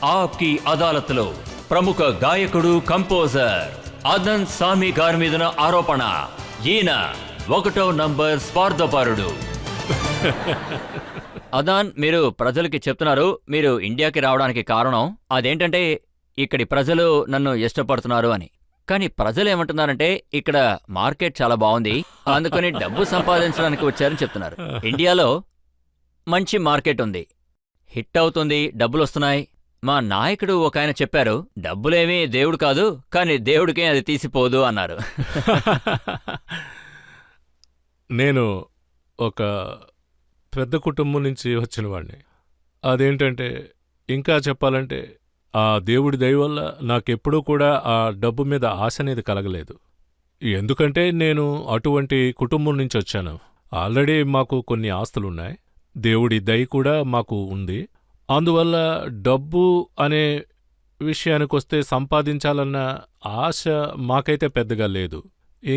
ఆప్కి అదాలత్లో ప్రముఖ గాయకుడు కంపోజర్ అదన్ సామి గారి మీదున ఆరోపణ. ఈయన 1వ నంబర్ స్వార్థపరుడు. అదాన్, మీరు ప్రజలకి చెప్తున్నారు మీరు ఇండియాకి రావడానికి కారణం అదేంటంటే ఇక్కడి ప్రజలు నన్ను ఇష్టపడుతున్నారు అని. కానీ ప్రజలు ఏమంటున్నారంటే ఇక్కడ మార్కెట్ చాలా బాగుంది, అందుకని డబ్బు సంపాదించడానికి వచ్చారని చెప్తున్నారు. ఇండియాలో మంచి మార్కెట్ ఉంది, హిట్ అవుతుంది, డబ్బులు వస్తున్నాయి. మా నాయకుడు ఒక ఆయన చెప్పారు, డబ్బులేమీ దేవుడు కాదు, కానీ దేవుడికే అది తీసిపోదు అన్నారు. నేను ఒక పెద్ద కుటుంబం నుంచి వచ్చిన వాడిని. అదేంటంటే ఇంకా చెప్పాలంటే ఆ దేవుడి దయ వల్ల నాకెప్పుడూ కూడా ఆ డబ్బు మీద ఆశ అనేది కలగలేదు. ఎందుకంటే నేను అటువంటి కుటుంబం నుంచి వచ్చాను. ఆల్రెడీ మాకు కొన్ని ఆస్తులున్నాయి, దేవుడి దయ కూడా మాకు ఉంది. అందువల్ల డబ్బు అనే విషయానికొస్తే సంపాదించాలన్న ఆశ మాకైతే పెద్దగా లేదు.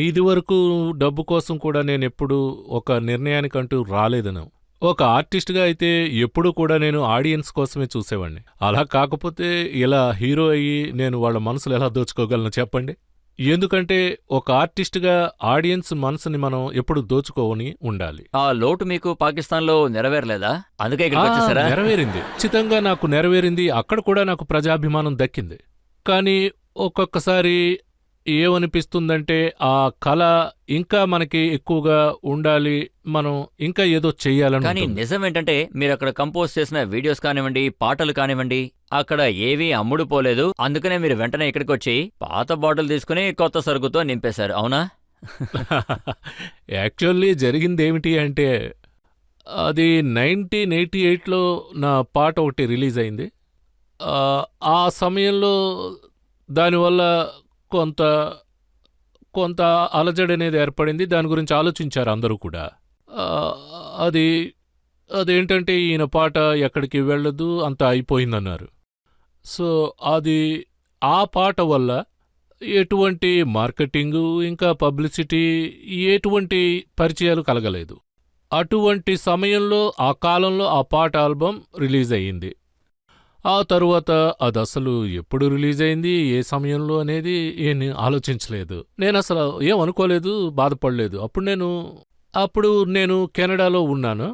ఇదివరకు డబ్బు కోసం కూడా నేనెప్పుడూ ఒక నిర్ణయానికంటూ రాలేదను. ఒక ఆర్టిస్ట్గా అయితే ఎప్పుడూ కూడా నేను ఆడియన్స్ కోసమే చూసేవాణ్ణి. అలా కాకపోతే ఇలా హీరో అయ్యి నేను వాళ్ళ మనసులు ఎలా దోచుకోగలను చెప్పండి? ఎందుకంటే ఒక ఆర్టిస్ట్గా ఆడియన్స్ మనసుని మనం ఎప్పుడు దోచుకోవని ఉండాలి. ఆ లోటు మీకు పాకిస్తాన్లో నెరవేరలేదా? అందుకే ఇక్కడికి వచ్చేసారా? నెరవేరింది, ఖచ్చితంగా నాకు నెరవేరింది. అక్కడ కూడా నాకు ప్రజాభిమానం దక్కింది. కానీ ఒక్కొక్కసారి ఏమనిపిస్తుందంటే ఆ కళ ఇంకా మనకి ఎక్కువగా ఉండాలి, మనం ఇంకా ఏదో చెయ్యాలని. కానీ నిజం ఏంటంటే మీరు అక్కడ కంపోజ్ చేసిన వీడియోస్ కానివ్వండి, పాటలు కానివ్వండి, అక్కడ ఏవీ అమ్ముడు పోలేదు. అందుకనే మీరు వెంటనే ఇక్కడికి వచ్చి పాత బాటిల్ తీసుకుని కొత్త సరుకుతో నింపేశారు, అవునా? యాక్చువల్లీ జరిగిందేమిటి అంటే అది 1988లో నా పాట ఒకటి రిలీజ్ అయింది. ఆ సమయంలో దానివల్ల కొంత కొంత అలజడి అనేది ఏర్పడింది. దాని గురించి ఆలోచించారు అందరూ కూడా. అదేంటంటే ఈయన పాట ఎక్కడికి వెళ్ళదు, అంతా అయిపోయిందన్నారు. సో అది ఆ పాట వల్ల ఎటువంటి మార్కెటింగు ఇంకా పబ్లిసిటీ ఎటువంటి పరిచయాలు కలగలేదు. అటువంటి సమయంలో ఆ కాలంలో ఆ పాట ఆల్బం రిలీజ్ అయ్యింది. ఆ తరువాత అది అసలు ఎప్పుడు రిలీజ్ అయింది, ఏ సమయంలో అనేది ఏమీ ఆలోచించలేదు. నేను అసలు ఏమనుకోలేదు, బాధపడలేదు. అప్పుడు నేను కెనడాలో ఉన్నాను.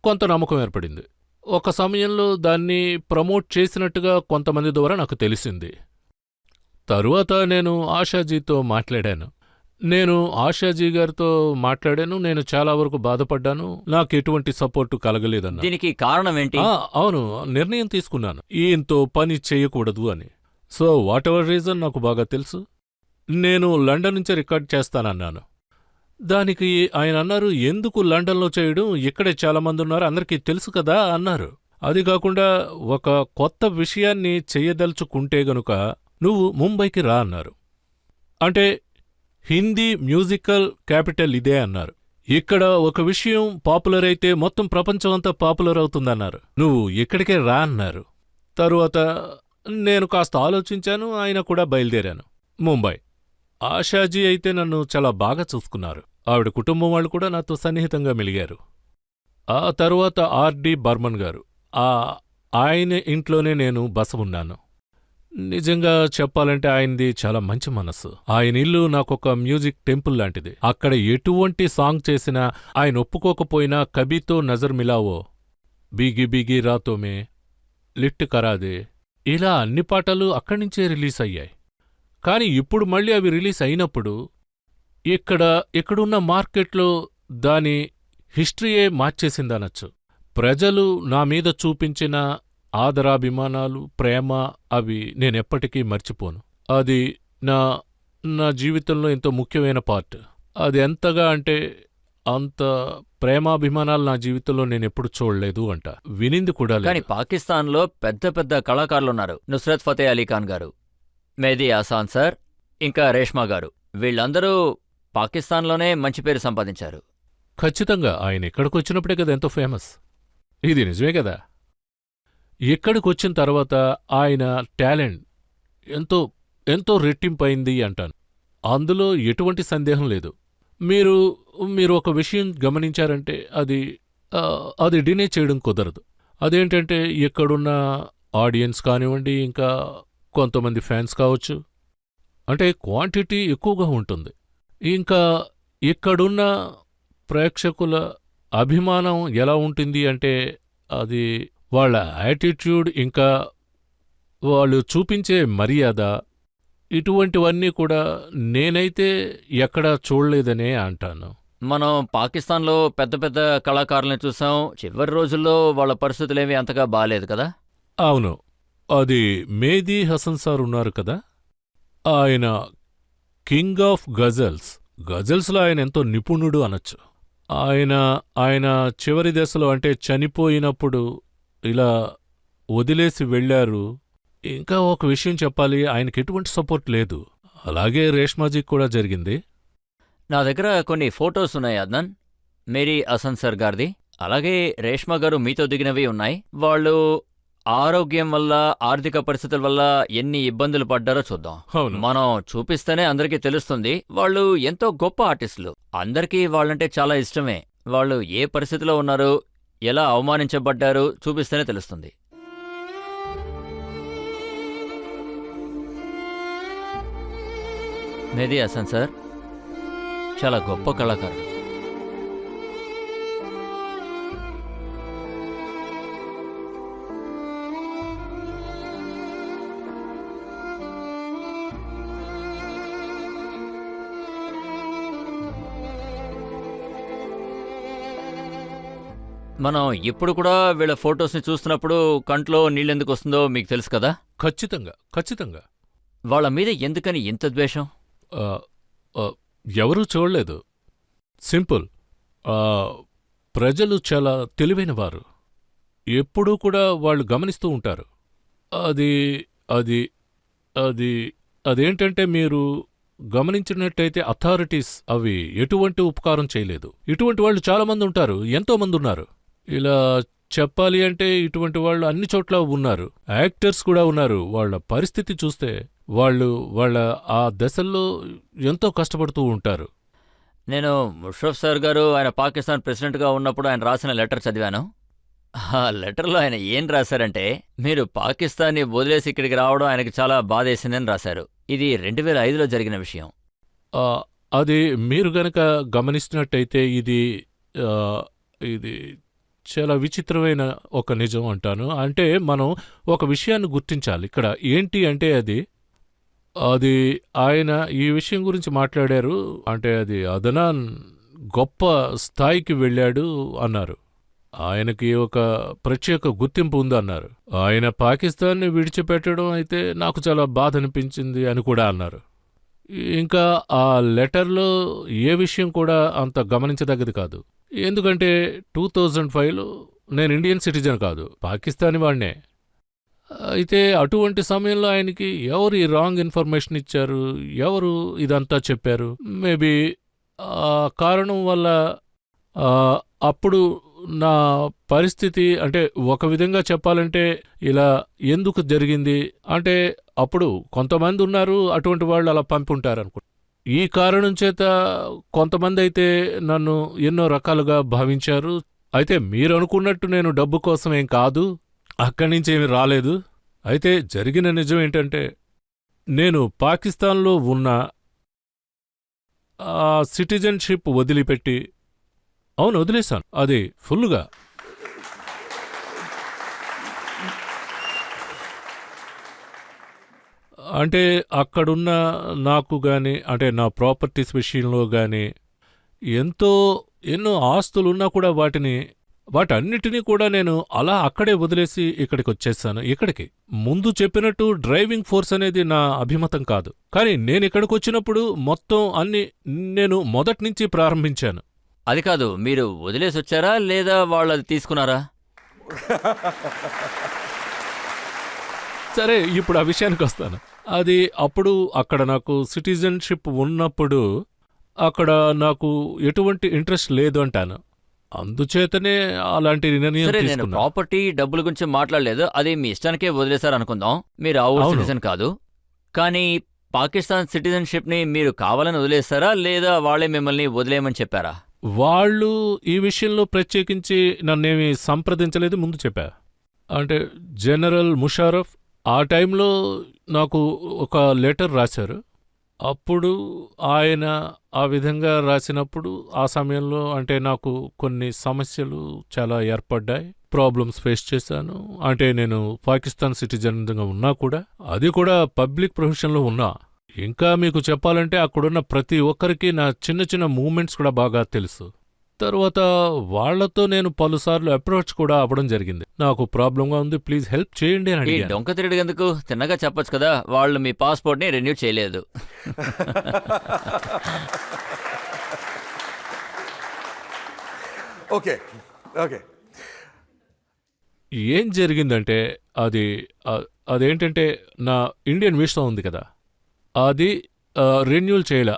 కొంత నమ్మకం ఏర్పడింది. ఒక సమయంలో దాన్ని ప్రమోట్ చేసినట్టుగా కొంతమంది ద్వారా నాకు తెలిసింది. తరువాత నేను ఆశాజీతో మాట్లాడాను. ఆశాజీ గారితో మాట్లాడాను. నేను చాలా వరకు బాధపడ్డాను, నాకు ఎటువంటి సపోర్టు కలగలేదన్నా. దీనికి కారణం ఏంటి? అవును, నిర్ణయం తీసుకున్నాను ఈయంతో పని చేయకూడదు అని. సో వాట్ ఎవర్ రీజన్ నాకు బాగా తెలుసు. నేను లండన్ నుంచి రికార్డ్ చేస్తానన్నాను. దానికి ఆయన అన్నారు, ఎందుకు లండన్లో చేయడం, ఇక్కడే చాలామంది ఉన్నారు, అందరికీ తెలుసు కదా అన్నారు. అది కాకుండా ఒక కొత్త విషయాన్ని చెయ్యదలుచుకుంటే గనుక నువ్వు ముంబైకి రా అన్నారు. అంటే హిందీ మ్యూజికల్ క్యాపిటల్ ఇదే అన్నారు. ఇక్కడ ఒక విషయం పాపులర్ అయితే మొత్తం ప్రపంచమంతా పాపులర్ అవుతుందన్నారు. నువ్వు ఇక్కడికే రా అన్నారు. తరువాత నేను కాస్త ఆలోచించాను, ఆయన కూడా బయలుదేరాను ముంబై. ఆశాజీ అయితే నన్ను చాలా బాగా చూసుకున్నారు. ఆవిడ కుటుంబం వాళ్ళు కూడా నాతో సన్నిహితంగా మెలిగారు. ఆ తరువాత ఆర్డి బర్మన్ గారు, ఆయన ఇంట్లోనే నేను బస ఉన్నాను. నిజంగా చెప్పాలంటే ఆయనది చాలా మంచి మనస్సు. ఆయన ఇల్లు నాకొక మ్యూజిక్ టెంపుల్ లాంటిది. అక్కడ ఎటువంటి సాంగ్ చేసినా ఆయన ఒప్పుకోకపోయినా కబీతో నజర్ మిలావో, బీగి బీగి రాతోమే, లిట్ కరాదే, ఇలా అన్ని పాటలు అక్కడ్నుంచే రిలీజ్ అయ్యాయి. కాని ఇప్పుడు మళ్ళీ అవి రిలీజ్ అయినప్పుడు ఇక్కడున్న మార్కెట్లో దాని హిస్టరీయే మార్చేసిందనొచ్చు. ప్రజలు నా మీద చూపించిన ఆదరాభిమానాలు, ప్రేమ, అవి నేనెప్పటికీ మర్చిపోను. అది నా జీవితంలో ఎంతో ముఖ్యమైన పార్ట్. అది ఎంతగా అంటే అంత ప్రేమాభిమానాలు నా జీవితంలో నేనెప్పుడు చూడలేదు అంట, వినింది కూడా లేదు. కానీ పాకిస్తాన్లో పెద్ద పెద్ద కళాకారులున్నారు. నుస్రత్ ఫతే అలీ ఖాన్ గారు, మెహదీ ఆసాన్ సార్, ఇంకా రేష్మా గారు. వీళ్ళందరూ పాకిస్తాన్లోనే మంచి పేరు సంపాదించారు. ఖచ్చితంగా ఆయన ఇక్కడికొచ్చినప్పుడే కదా ఎంతో ఫేమస్. ఇది నిజమే కదా. ఇక్కడికొచ్చిన తర్వాత ఆయన టాలెంట్ ఎంతో రెట్టింపైంది అంటాను. అందులో ఎటువంటి సందేహం లేదు. మీరు ఒక విషయం గమనించారంటే అది డినే చేయడం కుదరదు. అదేంటంటే ఇక్కడున్న ఆడియన్స్ కానివ్వండి, ఇంకా కొంతమంది ఫ్యాన్స్ కావచ్చు. అంటే క్వాంటిటీ ఎక్కువగా ఉంటుంది. ఇంకా ఇక్కడున్న ప్రేక్షకుల అభిమానం ఎలా ఉంటుంది అంటే, అది వాళ్ళ యాటిట్యూడ్, ఇంకా వాళ్ళు చూపించే మర్యాద, ఇటువంటివన్నీ కూడా నేనైతే ఎక్కడా చూడలేదనే అంటాను. మనం పాకిస్తాన్లో పెద్ద పెద్ద కళాకారులను చూసాం. చివరి రోజుల్లో వాళ్ళ పరిస్థితులేమీ అంతగా బాలేదు కదా. అవును, అది మేదీ హసన్ సార్ ఉన్నారు కదా, ఆయన కింగ్ ఆఫ్ గజల్స్లో ఆయన ఎంతో నిపుణుడు అనొచ్చు. ఆయన ఆయన చివరి దశలో, అంటే చనిపోయినప్పుడు ఇలా వదిలేసి వెళ్ళారు. ఇంకా ఒక విషయం చెప్పాలి, ఆయనకి ఎటువంటి సపోర్ట్ లేదు. అలాగే రేష్మాజీకి కూడా జరిగింది. నా దగ్గర కొన్ని ఫోటోస్ ఉన్నాయి అద్నాన్, మేరీ హసన్ సార్ గారిది. అలాగే రేష్మా గారు మీతో దిగినవి ఉన్నాయి. వాళ్ళు ఆరోగ్యం వల్ల, ఆర్థిక పరిస్థితుల వల్ల ఎన్ని ఇబ్బందులు పడ్డారో చూద్దాం. అవును, మనం చూపిస్తేనే అందరికీ తెలుస్తుంది. వాళ్ళు ఎంతో గొప్ప ఆర్టిస్టులు. అందరికీ వాళ్ళంటే చాలా ఇష్టమే. వాళ్ళు ఏ పరిస్థితిలో ఉన్నారు, ఎలా అవమానించబడ్డారు చూపిస్తేనే తెలుస్తుంది. మేదీ హసన్ సార్ చాలా గొప్ప కళాకారుడు. మనం ఇప్పుడు కూడా వీళ్ళ ఫొటోస్ని చూస్తున్నప్పుడు కంట్లో నీళ్ళెందుకు వస్తుందో మీకు తెలుసు కదా. ఖచ్చితంగా ఖచ్చితంగా. వాళ్ళ మీద ఎందుకని ఇంత ద్వేషం? ఆ, ఆ, ఎవరూ చూడలేదు. సింపుల్. ఆ, ప్రజలు చాలా తెలివైనవారు. ఎప్పుడూ కూడా వాళ్ళు గమనిస్తూ ఉంటారు. అది అది అది అదేంటంటే, మీరు గమనించినట్టయితే అథారిటీస్ అవి ఎటువంటి ఉపకారం చేయలేదు. ఇటువంటి వాళ్ళు చాలామంది ఉంటారు, ఎంతోమంది ఉన్నారు. ఇలా చెప్పాలి అంటే ఇటువంటి వాళ్ళు అన్ని చోట్ల ఉన్నారు. యాక్టర్స్ కూడా ఉన్నారు. వాళ్ళ పరిస్థితి చూస్తే వాళ్ళ ఆ దశల్లో ఎంతో కష్టపడుతూ ఉంటారు. నేను ముషరఫ్ సార్ గారు ఆయన పాకిస్తాన్ ప్రెసిడెంట్గా ఉన్నప్పుడు ఆయన రాసిన లెటర్ చదివాను. ఆ లెటర్లో ఆయన ఏం రాశారంటే, మీరు పాకిస్తాన్ని వదిలేసి ఇక్కడికి రావడం ఆయనకి చాలా బాధేసిందని రాశారు. ఇది 2005లో జరిగిన విషయం. ఆ, అది మీరు గనక గమనిస్తున్నట్టయితే ఆ, ఇది చాలా విచిత్రమైన ఒక నిజం అంటాను. అంటే మనం ఒక విషయాన్ని గుర్తించాలి ఇక్కడ. ఏంటి అంటే అది ఆయన ఈ విషయం గురించి మాట్లాడారు. అంటే అది అదనాన్ గొప్ప స్థాయికి వెళ్ళాడు అన్నారు. ఆయనకి ఒక ప్రత్యేక గుర్తింపు ఉందన్నారు. ఆయన పాకిస్తాన్ని విడిచిపెట్టడం అయితే నాకు చాలా బాధ అనిపించింది అని కూడా అన్నారు. ఇంకా ఆ లెటర్లో ఏ విషయం కూడా అంత గమనించదగ్గది కాదు. ఎందుకంటే 2005లో నేను ఇండియన్ సిటిజన్ కాదు, పాకిస్తానీ వాడినే. అయితే అటువంటి సమయంలో ఆయనకి ఎవరు ఈ రాంగ్ ఇన్ఫర్మేషన్ ఇచ్చారు, ఎవరు ఇదంతా చెప్పారు? మేబీ ఆ కారణం వల్ల అప్పుడు నా పరిస్థితి, అంటే ఒక విధంగా చెప్పాలంటే ఇలా ఎందుకు జరిగింది అంటే, అప్పుడు కొంతమంది ఉన్నారు అటువంటి వాళ్ళు అలా పంపుంటారనుకో. ఈ కారణం చేత కొంతమంది అయితే నన్ను ఎన్నో రకాలుగా భావించారు. అయితే మీరు అనుకున్నట్టు నేను డబ్బు కోసమేం కాదు, అక్కడి నుంచి ఏమి రాలేదు. అయితే జరిగిన నిజం ఏంటంటే, నేను పాకిస్తాన్లో ఉన్న ఆ సిటిజన్షిప్ వదిలిపెట్టి, అవును వదిలేశాను, అది ఫుల్లుగా. అంటే అక్కడున్న నాకు గాని, అంటే నా ప్రాపర్టీస్ విషయంలో గాని ఎన్నో ఆస్తులున్నా కూడా వాటన్నిటినీ కూడా నేను అలా అక్కడే వదిలేసి ఇక్కడికి వచ్చేసాను. ఇక్కడికి ముందు చెప్పినట్టు డ్రైవింగ్ ఫోర్స్ అనేది నా అభిమతం కాదు. కానీ నేనిక్కడికొచ్చినప్పుడు మొత్తం అన్ని నేను మొదట్నుంచి ప్రారంభించాను. అది కాదు, మీరు వదిలేసి వచ్చారా లేదా వాళ్ళు అది తీసుకున్నారా? సరే, ఇప్పుడు ఆ విషయానికి వస్తాను. అది అప్పుడు అక్కడ నాకు సిటిజన్షిప్ ఉన్నప్పుడు అక్కడ నాకు ఎటువంటి ఇంట్రెస్ట్ లేదు అంటాను. అందుచేతనే అలాంటి నిర్ణయం సరే, నేను తీసుకున్నా. ప్రాపర్టీ డబ్బుల గురించి మాట్లాడలేదు. అది మీ ఇష్టానికే వదిలేశారు అనుకుందాం. మీరు ఆ ఊరు అవును. సిటిజన్ కాదు. కానీ పాకిస్తాన్ సిటిజన్షిప్ని మీరు కావాలని వదిలేస్తారా లేదా వాళ్ళే మిమ్మల్ని వదిలేయమని చెప్పారా? వాళ్ళు ఈ విషయంలో ప్రత్యేకించి నన్నేమి సంప్రదించలేదు, ముందు చెప్పా. అంటే జనరల్ ముషారఫ్ ఆ టైంలో నాకు ఒక లెటర్ రాశారు. అప్పుడు ఆయన ఆ విధంగా రాసినప్పుడు ఆ సమయంలో అంటే నాకు కొన్ని సమస్యలు చాలా ఏర్పడ్డాయి. ప్రాబ్లమ్స్ ఫేస్ చేశాను. అంటే నేను పాకిస్తాన్ సిటిజన్గా ఉన్నా కూడా, అది కూడా పబ్లిక్ ప్రొఫెషన్లో ఉన్నా. ఇంకా మీకు చెప్పాలంటే అక్కడున్న ప్రతి ఒక్కరికి నా చిన్న చిన్న మూమెంట్స్ కూడా బాగా తెలుసు. తర్వాత వాళ్లతో నేను పలుసార్లు అప్రోచ్ కూడా అవ్వడం జరిగింది. నాకు ప్రాబ్లంగా ఉంది, ప్లీజ్ హెల్ప్ చేయండి అని ఈ అడిగాను. డొంక తిరిగి ఎందుకు తిన్నగా చెప్పొచ్చు కదా, వాళ్ళు మీ పాస్పోర్ట్ని రెన్యూ చేయలేదు. ఓకే ఓకే ఏం జరిగిందంటే అదేంటంటే నా ఇండియన్ వీసా ఉంది కదా, అది రెన్యూల్ చేయలే.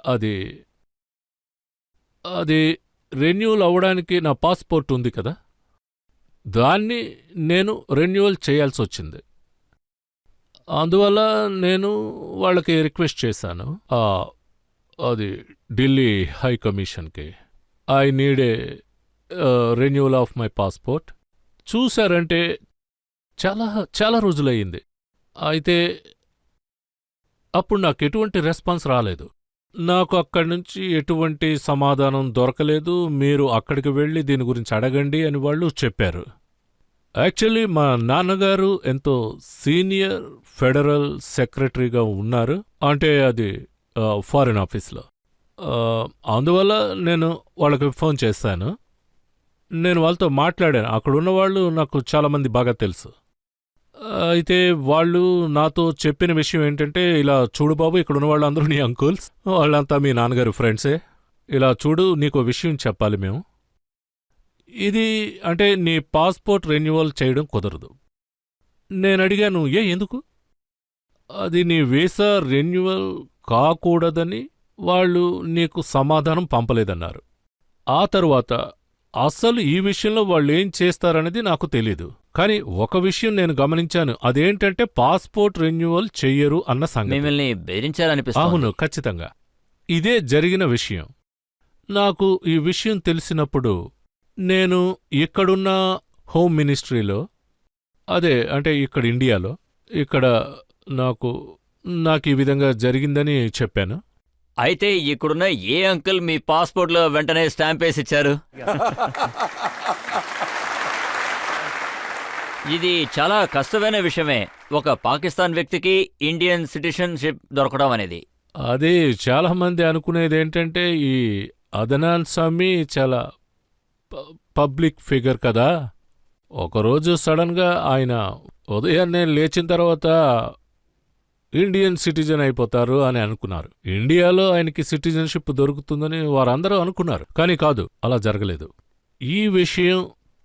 అది రెన్యూల్ అవ్వడానికి నా పాస్పోర్ట్ ఉంది కదా, దాన్ని నేను రెన్యూవల్ చేయాల్సి వచ్చింది. అందువల్ల నేను వాళ్ళకి రిక్వెస్ట్ చేశాను, అది ఢిల్లీ హై కమిషన్కి, I need a renewal of my passport. చూశారంటే చాలా చాలా రోజులయ్యింది. అయితే అప్పుడు నాకు ఎటువంటి రెస్పాన్స్ రాలేదు. నాకు అక్కడి నుంచి ఎటువంటి సమాధానం దొరకలేదు. మీరు అక్కడికి వెళ్ళి దీని గురించి అడగండి అని వాళ్ళు చెప్పారు. యాక్చువల్లీ మా నాన్నగారు ఎంతో సీనియర్ ఫెడరల్ సెక్రటరీగా ఉన్నారు, అంటే అది ఫారిన్ ఆఫీస్లో. అందువల్ల నేను వాళ్ళకి ఫోన్ చేశాను. నేను వాళ్ళతో మాట్లాడాను. అక్కడున్న వాళ్ళు నాకు చాలామంది బాగా తెలుసు. అయితే వాళ్ళు నాతో చెప్పిన విషయం ఏంటంటే, ఇలా చూడు బాబు, ఇక్కడున్న వాళ్ళందరూ నీ అంకుల్స్, వాళ్ళంతా మీ నాన్నగారు ఫ్రెండ్సే. ఇలా చూడు, నీకో విషయం చెప్పాలి మేము. ఇది అంటే నీ పాస్పోర్ట్ రెన్యువల్ చేయడం కుదరదు. నేను అడిగాను, ఎందుకు? అది నీ వీసా రెన్యువల్ కాకూడదని వాళ్ళు నీకు సమాధానం పంపలేదన్నారు. ఆ తరువాత అసలు ఈ విషయంలో వాళ్ళేం చేస్తారనేది నాకు తెలీదు. కానీ ఒక విషయం నేను గమనించాను, అదేంటంటే పాస్పోర్ట్ రెన్యువల్ చెయ్యరు అన్న సంగతి. మిమ్మల్ని బెదిరించారనిపిస్తుంది. అవును, ఖచ్చితంగా ఇదే జరిగిన విషయం. నాకు ఈ విషయం తెలిసినప్పుడు నేను ఇక్కడున్న హోమ్ మినిస్ట్రీలో, అదే అంటే ఇక్కడ ఇండియాలో, ఇక్కడ నాకు ఈ విధంగా జరిగిందని చెప్పాను. అయితే ఇక్కడున్న ఏ అంకుల్ మీ పాస్పోర్ట్లో వెంటనే స్టాంప్ వేసి ఇచ్చారు? ఇది చాలా కష్టమైన విషయమే, ఒక పాకిస్తాన్ వ్యక్తికి ఇండియన్ సిటిజన్షిప్ దొరకడం అనేది. అదే చాలామంది అనుకునేదేంటంటే, ఈ అదనాన్ సామి చాలా పబ్లిక్ ఫిగర్ కదా, ఒకరోజు సడన్గా ఆయన ఉదయాన్నే లేచిన తర్వాత ఇండియన్ సిటిజన్ అయిపోతారు అని అనుకున్నారు. ఇండియాలో ఆయనకి సిటిజన్షిప్ దొరుకుతుందని వారందరూ అనుకున్నారు. కానీ కాదు, అలా జరగలేదు. ఈ విషయం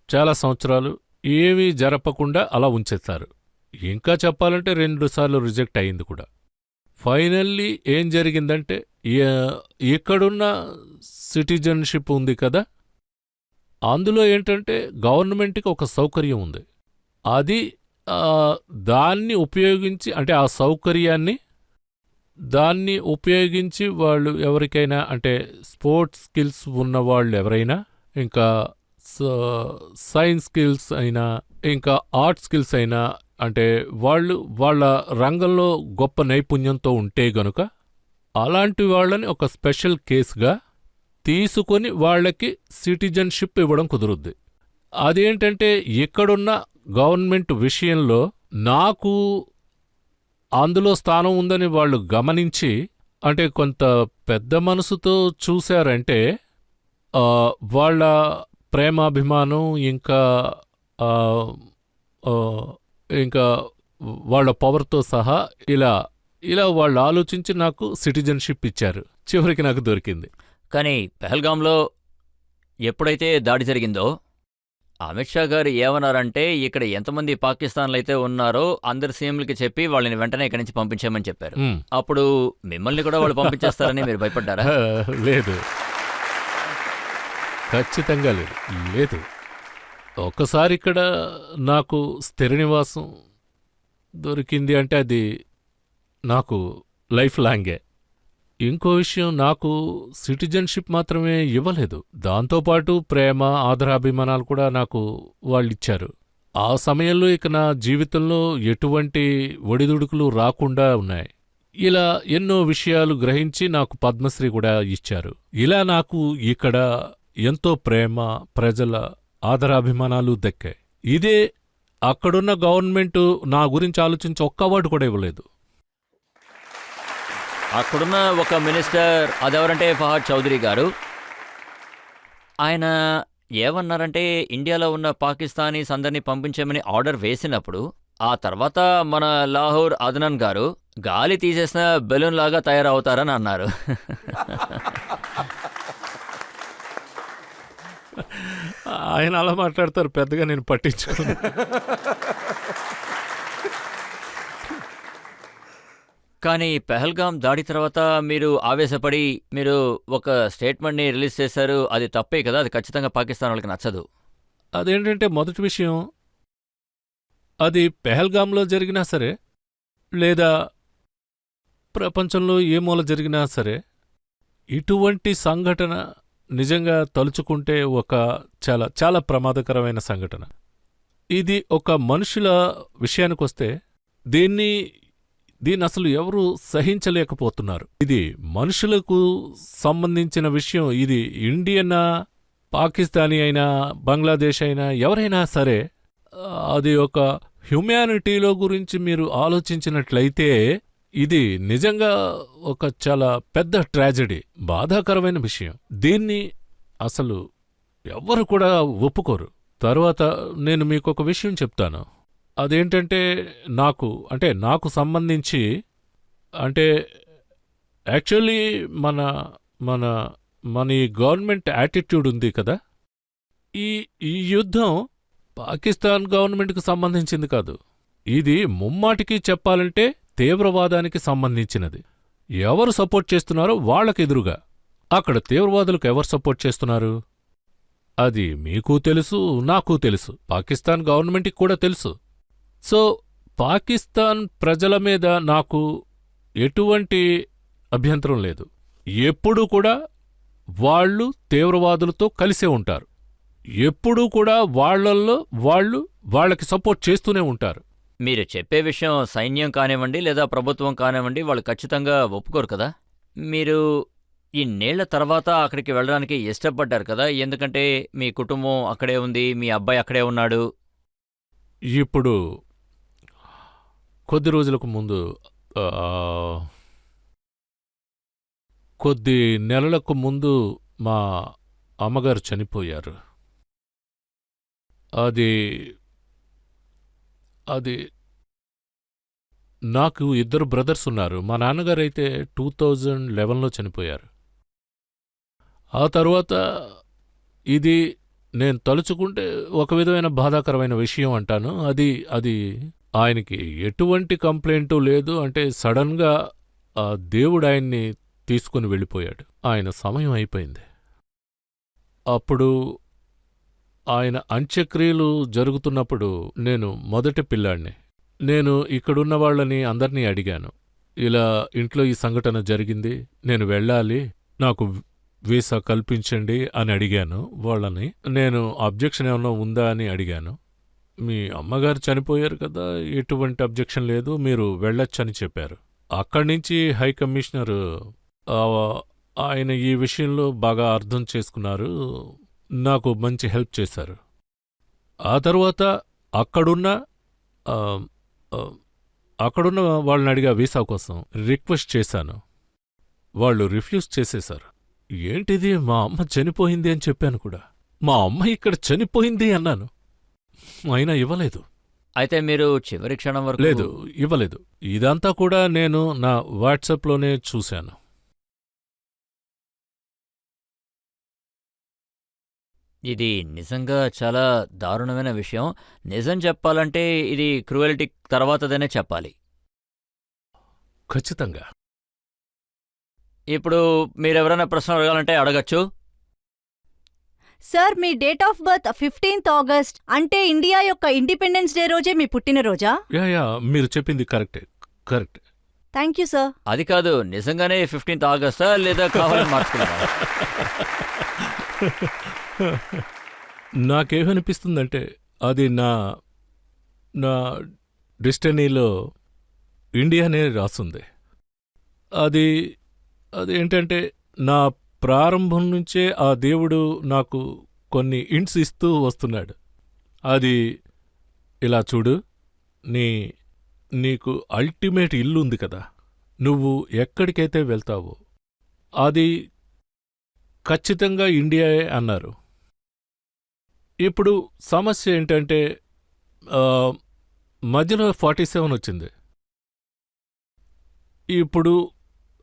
చాలా సంవత్సరాలు ఏమీ జరపకుండా అలా ఉంచేస్తారు. ఇంకా చెప్పాలంటే 2 సార్లు రిజెక్ట్ అయింది కూడా. ఫైనల్లీ ఏం జరిగిందంటే, ఇక్కడున్న సిటిజన్షిప్ ఉంది కదా, అందులో ఏంటంటే గవర్నమెంట్కి ఒక సౌకర్యం ఉంది. అది దాన్ని ఉపయోగించి, అంటే ఆ సౌకర్యాన్ని దాన్ని ఉపయోగించి వాళ్ళు ఎవరికైనా, అంటే స్పోర్ట్స్ స్కిల్స్ ఉన్నవాళ్ళు ఎవరైనా, ఇంకా సైన్స్ స్కిల్స్ అయినా, ఇంకా ఆర్ట్ స్కిల్స్ అయినా, అంటే వాళ్ళు వాళ్ళ రంగంలో గొప్ప నైపుణ్యంతో ఉంటే గనుక అలాంటి వాళ్ళని ఒక స్పెషల్ కేసుగా తీసుకొని వాళ్ళకి సిటిజన్షిప్ ఇవ్వడం కుదురుద్ది. అదేంటంటే, ఇక్కడున్న గవర్నమెంట్ విషయంలో నాకు అందులో స్థానం ఉందని వాళ్ళు గమనించి, అంటే కొంత పెద్ద మనసుతో చూశారంటే, వాళ్ళ ప్రేమాభిమానం ఇంకా వాళ్ళ పవర్తో సహా ఇలా వాళ్ళు ఆలోచించి నాకు సిటిజన్షిప్ ఇచ్చారు. చివరికి నాకు దొరికింది. కానీ పెహల్గాంలో ఎప్పుడైతే దాడి జరిగిందో, అమిత్ షా గారు ఏమన్నారంటే, ఇక్కడ ఎంతమంది పాకిస్తాన్లు అయితే ఉన్నారో అందరి సీఎంలకి చెప్పి వాళ్ళని వెంటనే ఇక్కడి నుంచి పంపించామని చెప్పారు. అప్పుడు మిమ్మల్ని కూడా వాళ్ళు పంపించేస్తారని మీరు భయపడ్డారా? లేదు, ఖచ్చితంగా లేదు. ఒక్కసారి ఇక్కడ నాకు స్థిర నివాసం దొరికింది అంటే అది నాకు లైఫ్ లాంగే. ఇంకో విషయం, నాకు సిటిజన్షిప్ మాత్రమే ఇవ్వలేదు, దాంతోపాటు ప్రేమ, ఆదరాభిమానాలు కూడా నాకు వాళ్ళిచ్చారు. ఆ సమయంలో ఇక నా జీవితంలో ఎటువంటి ఒడిదుడుకులు రాకుండా ఉన్నాయి. ఇలా ఎన్నో విషయాలు గ్రహించి నాకు పద్మశ్రీ కూడా ఇచ్చారు. ఇలా నాకు ఇక్కడ ఎంతో ప్రేమ, ప్రజల ఆదరాభిమానాలు దక్కాయి. ఇదే అక్కడున్న గవర్నమెంటు నా గురించి ఆలోచించి ఒక్క అవార్డు కూడా ఇవ్వలేదు. అక్కడున్న ఒక మినిస్టర్, అదెవరంటే ఫహాద్ చౌదరి గారు, ఆయన ఏమన్నారంటే ఇండియాలో ఉన్న పాకిస్తానీస్ అందరినీ పంపించమని ఆర్డర్ వేసినప్పుడు ఆ తర్వాత మన లాహోర్ అదనన్ గారు గాలి తీసేసిన బెలూన్ లాగా తయారవుతారని అన్నారు. ఆయన అలా మాట్లాడతారు, పెద్దగా నేను పట్టించుకోను. కానీ పెహల్గాం దాడి తర్వాత మీరు ఆవేశపడి మీరు ఒక స్టేట్మెంట్ని రిలీజ్ చేశారు. అది తప్పే కదా, అది ఖచ్చితంగా పాకిస్తాన్ వాళ్ళకి నచ్చదు. అదేంటంటే మొదటి విషయం, అది పెహల్గాంలో జరిగినా సరే లేదా ప్రపంచంలో ఏ మూల జరిగినా సరే ఇటువంటి సంఘటన నిజంగా తలుచుకుంటే ఒక చాలా చాలా ప్రమాదకరమైన సంఘటన. ఇది ఒక మనుషుల విషయానికొస్తే దీన్ని అసలు ఎవరూ సహించలేకపోతున్నారు. ఇది మనుషులకు సంబంధించిన విషయం. ఇది ఇండియనా, పాకిస్తానీ అయినా, బంగ్లాదేశ్ అయినా, ఎవరైనా సరే అది ఒక హ్యుమానిటీలో గురించి మీరు ఆలోచించినట్లయితే ఇది నిజంగా ఒక చాలా పెద్ద ట్రాజెడీ, బాధాకరమైన విషయం. దీన్ని అసలు ఎవ్వరు కూడా ఒప్పుకోరు. తర్వాత నేను మీకొక విషయం చెప్తాను. అదేంటంటే నాకు సంబంధించి అంటే యాక్చువల్లీ మన మన మన ఈ గవర్నమెంట్ యాటిట్యూడ్ ఉంది కదా, ఈ యుద్ధం పాకిస్తాన్ గవర్నమెంట్కి సంబంధించింది కాదు. ఇది ముమ్మాటికి చెప్పాలంటే తీవ్రవాదానికి సంబంధించినది. ఎవరు సపోర్ట్ చేస్తున్నారో వాళ్ళకెదురుగా. అక్కడ తీవ్రవాదులకు ఎవరు సపోర్ట్ చేస్తున్నారు అది మీకు తెలుసు, నాకు తెలుసు, పాకిస్తాన్ గవర్నమెంట్కి కూడా తెలుసు. సో పాకిస్తాన్ ప్రజల మీద నాకు ఎటువంటి అభ్యంతరం లేదు. ఎప్పుడూ కూడా వాళ్ళు తీవ్రవాదులతో కలిసే ఉంటారు. ఎప్పుడూ కూడా వాళ్ళకి సపోర్ట్ చేస్తూనే ఉంటారు. మీరు చెప్పే విషయం సైన్యం కానివ్వండి లేదా ప్రభుత్వం కానివ్వండి, వాళ్ళు ఖచ్చితంగా ఒప్పుకోరు కదా. మీరు ఇన్నేళ్ల తర్వాత అక్కడికి వెళ్ళడానికి ఇష్టపడ్డారు కదా, ఎందుకంటే మీ కుటుంబం అక్కడే ఉంది, మీ అబ్బాయి అక్కడే ఉన్నాడు. ఇప్పుడు కొద్ది రోజులకు ముందు కొద్ది నెలలకు ముందు మా అమ్మగారు చనిపోయారు. అది నాకు 2 బ్రదర్స్ ఉన్నారు. మా నాన్నగారైతే 2011లో చనిపోయారు. ఆ తరువాత ఇది నేను తలుచుకుంటే ఒక విధమైన బాధాకరమైన విషయం అంటాను. అది ఆయనకి ఎటువంటి కంప్లైంటు లేదు. అంటే సడన్గా దేవుడు ఆయన్ని తీసుకుని వెళ్ళిపోయాడు. ఆయన సమయం అయిపోయింది. అప్పుడు ఆయన అంత్యక్రియలు జరుగుతున్నప్పుడు నేను మొదటి పిల్లాడిని. నేను ఇక్కడున్న వాళ్ళని అందర్నీ అడిగాను, ఇలా ఇంట్లో ఈ సంఘటన జరిగింది, నేను వెళ్ళాలి, నాకు వీసా కల్పించండి అని అడిగాను వాళ్ళని. నేను అబ్జెక్షన్ ఏమన్నా ఉందా అని అడిగాను. మీ అమ్మగారు చనిపోయారు కదా, ఎటువంటి అబ్జెక్షన్ లేదు, మీరు వెళ్ళొచ్చని చెప్పారు. అక్కడ్నుంచి హై కమిషనరు ఆయన ఈ విషయంలో బాగా అర్థం చేసుకున్నారు, నాకు మంచి హెల్ప్ చేశారు. ఆ తరువాత అక్కడున్న వాళ్ళని అడిగా వీసా కోసం రిక్వెస్ట్ చేశాను. వాళ్ళు రిఫ్యూజ్ చేసేశారు. ఏంటిది, మా అమ్మ చనిపోయింది అని చెప్పాను కూడా. మా అమ్మ ఇక్కడ చనిపోయింది అన్నాను, అయినా ఇవ్వలేదు. అయితే మీరు చివరి క్షణం వరకు లేదు, ఇవ్వలేదు. ఇదంతా కూడా నేను నా వాట్సాప్లోనే చూశాను. ఇది నిజంగా చాలా దారుణమైన విషయం. నిజం చెప్పాలంటే ఇది క్రూయల్టీ తర్వాతదనే చెప్పాలి. ఖచ్చితంగా. ఇప్పుడు మీరెవరైనా ప్రశ్న అడగాలంటే అడగచ్చు. Sir, me date of birth 15th August, అంటే ఇండియా యొక్క ఇండిపెండెన్స్ డే రోజే మీ పుట్టినరోజా? యా మీరు చెప్పింది కరెక్టే. కరెక్ట్. Thank you sir. అది కాదు, నిజంగానే 15th ఆగస్టా లేదా కావాలని మార్చుకున్నారా? నాకేమనిపిస్తుందంటే అది నా డెస్టినీలో ఇండియానే రాసుంది. అది అదేంటంటే నా ప్రారంభం నుంచే ఆ దేవుడు నాకు కొన్ని ఇంట్స్ ఇస్తూ వస్తున్నాడు. అది ఇలా చూడు, నీకు అల్టిమేట్ ఇల్లు ఉంది కదా, నువ్వు ఎక్కడికైతే వెళ్తావో అది ఖచ్చితంగా ఇండియాయే అన్నారు. ఇప్పుడు సమస్య ఏంటంటే మధ్యలో 47 వచ్చింది. ఇప్పుడు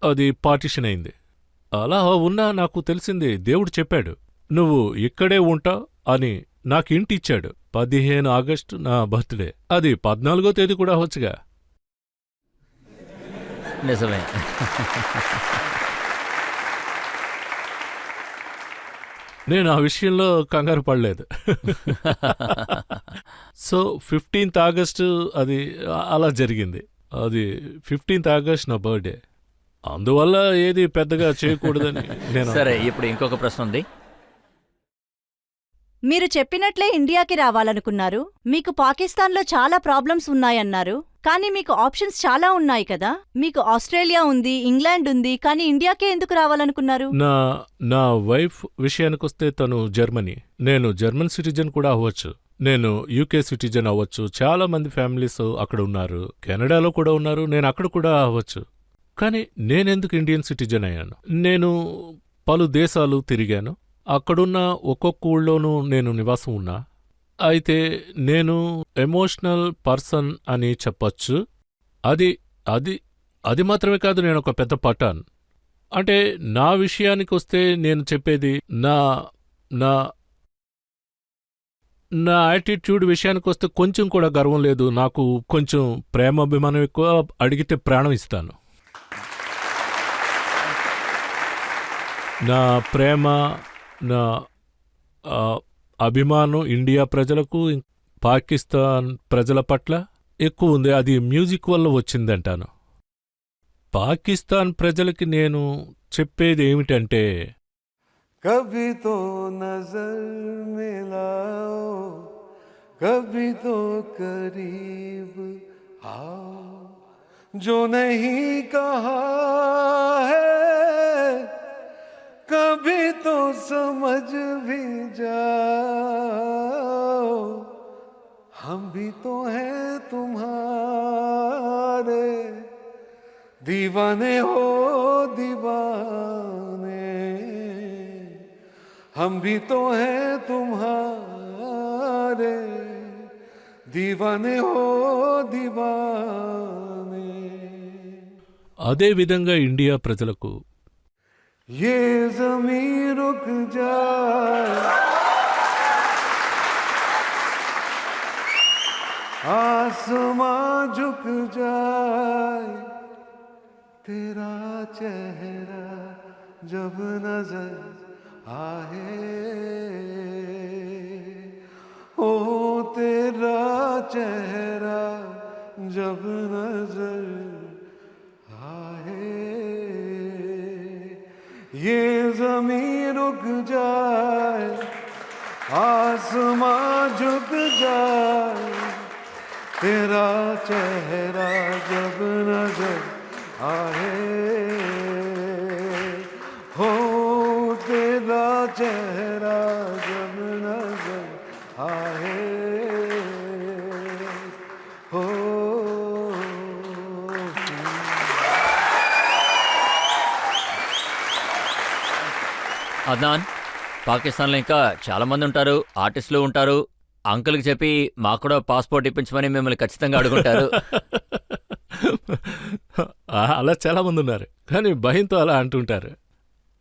అది పార్టిషన్ అయింది. అలా ఉన్నా నాకు తెలిసింది, దేవుడు చెప్పాడు నువ్వు ఇక్కడే ఉంటావు అని. నాకు ఇంటి ఇచ్చాడు. 15 ఆగస్టు నా బర్త్డే. అది 14వ తేదీ కూడా అవచ్చుగా. నిజమే. నేను ఆ విషయంలో కంగారు పడలేదు. సో 15th ఆగస్టు అది అలా జరిగింది. అది 15th ఆగస్ట్ నా బర్త్డే. అందువల్ల ఏది పెద్దగా చేయకూడదని నేను. సరే, ఇప్పుడు ఇంకొక ప్రశ్న ఉంది. మీరు చెప్పినట్లే ఇండియాకి రావాలనుకున్నారు. మీకు పాకిస్తాన్లో చాలా ప్రాబ్లమ్స్ ఉన్నాయన్నారు. కానీ మీకు ఆప్షన్స్ చాలా ఉన్నాయి కదా. మీకు ఆస్ట్రేలియా ఉంది, ఇంగ్లాండ్ ఉంది, కానీ ఇండియాకే ఎందుకు రావాలనుకున్నారు? నా వైఫ్ విషయానికొస్తే తను జర్మనీ. నేను జర్మన్ సిటిజన్ కూడా అవ్వచ్చు. నేను యూకే సిటిజన్ అవ్వచ్చు. చాలా మంది ఫ్యామిలీస్ అక్కడ ఉన్నారు. కెనడాలో కూడా ఉన్నారు. నేను అక్కడ కూడా అవ్వచ్చు. కానీ నేనెందుకు ఇండియన్ సిటిజన్ అయ్యాను? నేను పలు దేశాలు తిరిగాను. అక్కడున్న ఒక్కొక్క ఊళ్ళోనూ నేను నివాసం ఉన్నా. అయితే నేను ఎమోషనల్ పర్సన్ అని చెప్పచ్చు. అది మాత్రమే కాదు, నేను ఒక పెద్ద పఠాన్. అంటే నా విషయానికొస్తే నేను చెప్పేది నా యాటిట్యూడ్ విషయానికొస్తే కొంచెం కూడా గర్వం లేదు. నాకు కొంచెం ప్రేమాభిమానం ఎక్కువ. అడిగితే ప్రాణం ఇస్తాను. నా ప్రేమ, నా అభిమానం ఇండియా ప్రజలకు, పాకిస్తాన్ ప్రజల పట్ల ఎక్కువ ఉంది. అది మ్యూజిక్ వల్ల వచ్చిందంటాను. పాకిస్తాన్ ప్రజలకి నేను చెప్పేది ఏమిటంటే, कभी तो नजर मिलाओ, कभी तो करीब आओ, जो नहीं कहा है कभी तो समझ भी जाओ, हम भी तो हैं तुम्हारे, दीवाने हो दीवाने, हम भी तो हैं तुम्हारे, दीवाने हो दीवाने. అదే విధంగా ఇండియా ప్రజలకు ये ज़मीं रुक जाए, आसमां झुक जाए, तेरा चेहरा जब नजर आए, ओ तेरा चेहरा जब नजर आए, ये ज़मीं रुक जाए, आसमां झुक जाए, तेरा चेहरा जब नजर आए, हो तेरा चेहरा जब नजर आए, हो. అద్నాన్, పాకిస్తాన్లో ఇంకా చాలా మంది ఉంటారు, ఆర్టిస్టులు ఉంటారు. అంకుల్కి చెప్పి మాకు కూడా పాస్పోర్ట్ ఇప్పించమని మిమ్మల్ని ఖచ్చితంగా అడుగుంటారు. అలా చాలామంది ఉన్నారు, కానీ భయంతో అలా అంటుంటారు.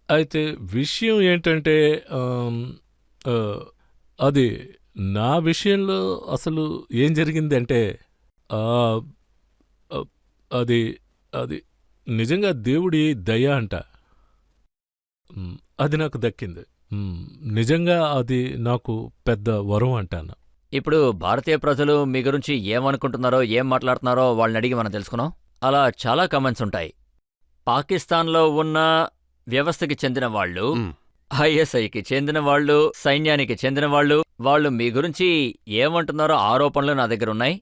అయితే విషయం ఏంటంటే, అది నా విషయంలో అసలు ఏం జరిగిందంటే, అది అది నిజంగా దేవుడి దయ అంట. అది నాకు దక్కింది. నిజంగా అది నాకు పెద్ద వరం అంటాను. ఇప్పుడు భారతీయ ప్రజలు మీ గురించి ఏమనుకుంటున్నారో, ఏం మాట్లాడుతున్నారో వాళ్ళని అడిగి మనం తెలుసుకున్నాం. అలా చాలా కామెంట్స్ ఉంటాయి. పాకిస్తాన్లో ఉన్న వ్యవస్థకి చెందిన వాళ్ళు, ఐఎస్ఐకి చెందిన వాళ్ళు, సైన్యానికి చెందిన వాళ్ళు, వాళ్ళు మీ గురించి ఏమంటున్నారో ఆరోపణలు నా దగ్గర ఉన్నాయి.